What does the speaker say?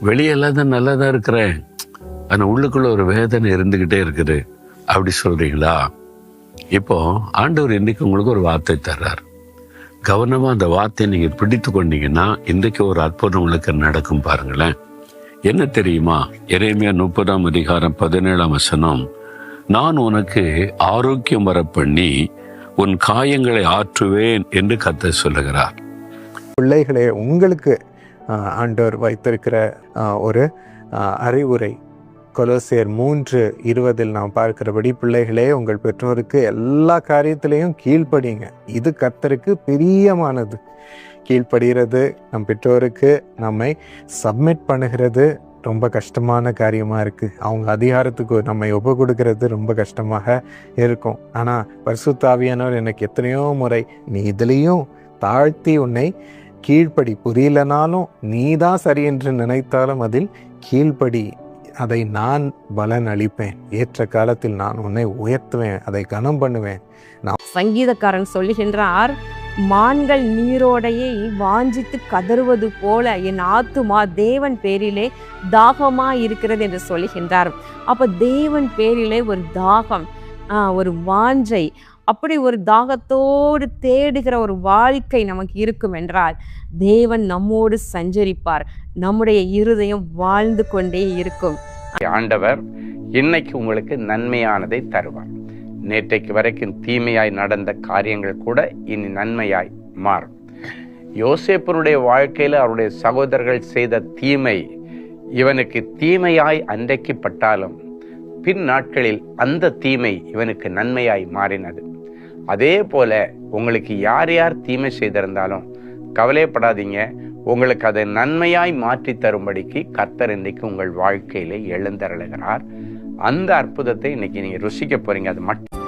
வெளியெல்லாம் தான் நல்லா தான் இருக்கிறேன், ஆனால் உள்ளுக்குள்ள ஒரு வேதனை இருந்துக்கிட்டே இருக்குது அப்படி சொல்றீங்களா? இப்போ ஆண்டவர் இன்னைக்கு உங்களுக்கு ஒரு வார்த்தை தர்றார். கவனமாக அந்த வார்த்தையை நீங்கள் பிடித்து கொண்டீங்கன்னா இன்றைக்கு ஒரு அற்புதம் உங்களுக்கு நடக்கும். பாருங்களேன், என்ன தெரியுமா? எரேமியா 30:17 நான் உனக்கு ஆரோக்கியம் வர பண்ணி உன் காயங்களை ஆற்றுவேன் என்று கர்த்தர் சொல்லுகிறார். பிள்ளைகளே, உங்களுக்கு ஆண்டவர் வைத்திருக்கிற ஒரு அறிவுரை கொலோசியர் 3:20 நாம் பார்க்கிறபடி, பிள்ளைகளே உங்கள் பெற்றோருக்கு எல்லா காரியத்திலையும் கீழ்ப்படிங்க, இது கர்த்தருக்கு பிரியமானது. கீழ்ப்படுகிறது, நம் பெற்றோருக்கு நம்மை சப்மிட் பண்ணுகிறது ரொம்ப கஷ்டமான காரியமாக இருக்குது. அவங்க அதிகாரத்துக்கு நம்மை ஒப்பு கொடுக்கறது ரொம்ப கஷ்டமாக இருக்கும். ஆனால் பரிசுத்த ஆவியானவர் எனக்கு எத்தனையோ முறை, நீ இதுலேயும் தாழ்த்தி உன்னை கீழ்ப்படி, புரியலனாலும் நீ தான் சரி என்று நினைத்தாலும் அதில் கீழ்ப்படி, அதை நான் பலன் அளிப்பேன், ஏற்ற காலத்தில் நான் உன்னை உயர்த்துவேன், அதை கனம் பண்ணுவேன். சங்கீதக்காரன் சொல்லுகின்றார், மான்கள் நீரோடையை வாஞ்சித்து கதறுவது போல என் ஆத்துமா தேவன் பேரிலே தாகமா இருக்கிறது என்று சொல்லுகின்றார். அப்ப தேவன் பேரிலே ஒரு தாகம், ஒரு வாஞ்சை, அப்படி ஒரு தாகத்தோடு தேடுகிற ஒரு வாழ்க்கை நமக்கு இருக்கும் என்றால் தேவன் நம்மோடு சஞ்சரிப்பார், நம்முடைய இருதயம் வாழ்ந்து கொண்டே இருக்கும். ஆண்டவர் இன்னைக்கு உங்களுக்கு நன்மையானதை தருவார். நேற்றைக்கு வரைக்கும் தீமையாய் நடந்த காரியங்கள் கூட இனி நன்மையாய் மாறும். யோசேப்பினுடைய வாழ்க்கையில் அவருடைய சகோதரர்கள் செய்த தீமை இவனுக்கு தீமையாய் அன்றைக்கு பட்டாலும் பின் நாட்களில் அந்த தீமை இவனுக்கு நன்மையாய் மாறினது. அதே போல உங்களுக்கு யார் யார் தீமை செய்திருந்தாலும் கவலைப்படாதீங்க, உங்களுக்கு அதை நன்மையாய் மாற்றி தரும்படிக்கு கர்த்தர் இன்றைக்கு உங்கள் வாழ்க்கையிலே எழுந்தருளுகிறார். அந்த அற்புதத்தை இன்னைக்கு நீங்க ருசிக்க போறீங்க. அது மட்டும்